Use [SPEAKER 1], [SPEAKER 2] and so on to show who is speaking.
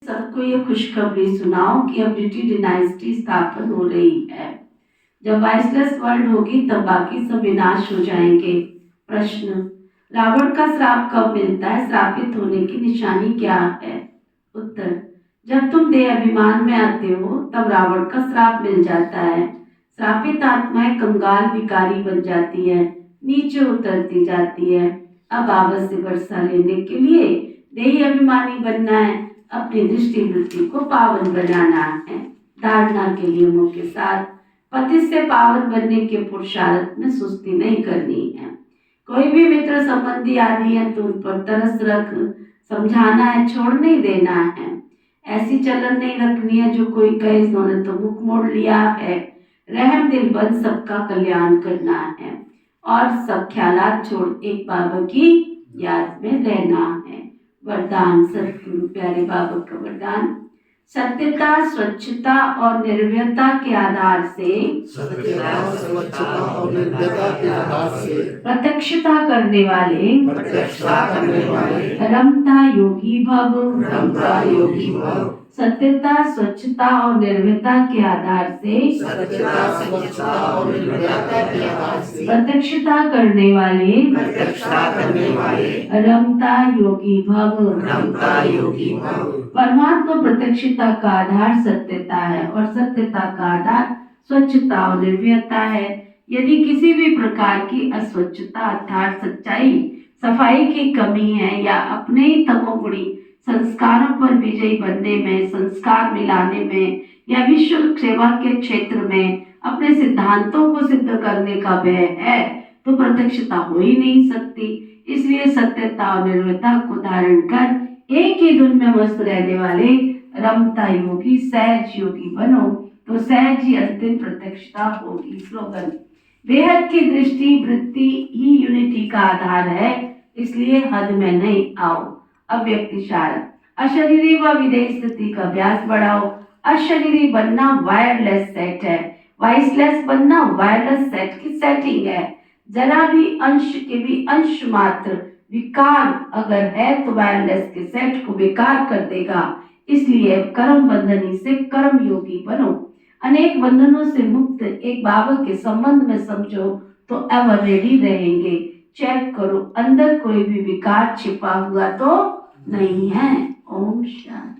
[SPEAKER 1] सबको ये खुशखबरी सुनाओ कि अब ब्रिटिश डिनाइस्टी स्थापन हो रही है। जब वाइसलेस वर्ल्ड होगी तब बाकी सब विनाश हो जाएंगे। प्रश्न, रावण का श्राप कब मिलता है? श्रापित होने की निशानी क्या है? उत्तर, जब तुम देह अभिमान में आते हो तब रावण का श्राप मिल जाता है। श्रापित आत्माएं कंगाल विकारी बन जाती है, नीचे उतरती जाती है। अब आपस से वर्षा लेने के लिए देही अभिमानी बनना है, अपनी दृष्टि वृत्ति को पावन बनाना है। धारणा के नियमों के साथ पति से पावन बनने के पुरुषार्थ में सुस्ती नहीं करनी है। कोई भी मित्र संबंधी आदि है तो उन पर तरस रख, समझाना है, छोड़ नहीं देना है। ऐसी चलन नहीं रखनी है जो कोई कहे इन्होंने तो मुख मोड़ लिया है। रहम दिल बन सबका कल्याण करना है और सब ख्यालात छोड़ एक बाबा की याद में रहना है। वरदान सतगुरु प्यारे बाबा का वरदान, सत्यता, स्वच्छता और निर्भयता के आधार से प्रत्यक्षता करने वाले रमता योगी भव। सत्यता, स्वच्छता और निर्भयता के आधार से प्रत्यक्षता करने वाले रमता योगी भव। परमात्मा प्रत्यक्षता का आधार सत्यता है और सत्यता का आधार स्वच्छता और निर्भयता है। यदि किसी भी प्रकार की अस्वच्छता अर्थात सफाई की कमी है या अपने ही तमोगुणी संस्कारों पर विजयी बनने में, संस्कार मिलाने में या विश्व सेवा के क्षेत्र में अपने सिद्धांतों को सिद्ध करने का भय है तो प्रत्यक्षता हो ही नहीं सकती। इसलिए सत्यता और निर्भयता को धारण कर एक ही धुन में मस्त रहने वाले रमता योगी, सहज योगी बनो तो सहज ही अंतिम प्रत्यक्षता होगी। स्लोगन, बेहद की दृष्टि वृत्ति ही यूनिटी का आधार है, इसलिए हद में नहीं आओ। अव्यक्ति सार, अशरीरी व विदेह स्थिति का अभ्यास बढ़ाओ। अशरीरी बनना वायरलेस सेट है, वाइसलेस बनना वायरलेस सेट की सेटिंग है। जरा भी अंश के भी अंश मात्र विकार अगर है तो वायरलेस के सेट को बेकार कर देगा। इसलिए कर्म बंधनी से कर्म योगी बनो। अनेक बंधनों से मुक्त एक बाबा के संबंध में समझो तो एवर रेडी रहेंगे। चेक करो अंदर कोई भी विकार छिपा हुआ तो नहीं है। ओम शांति।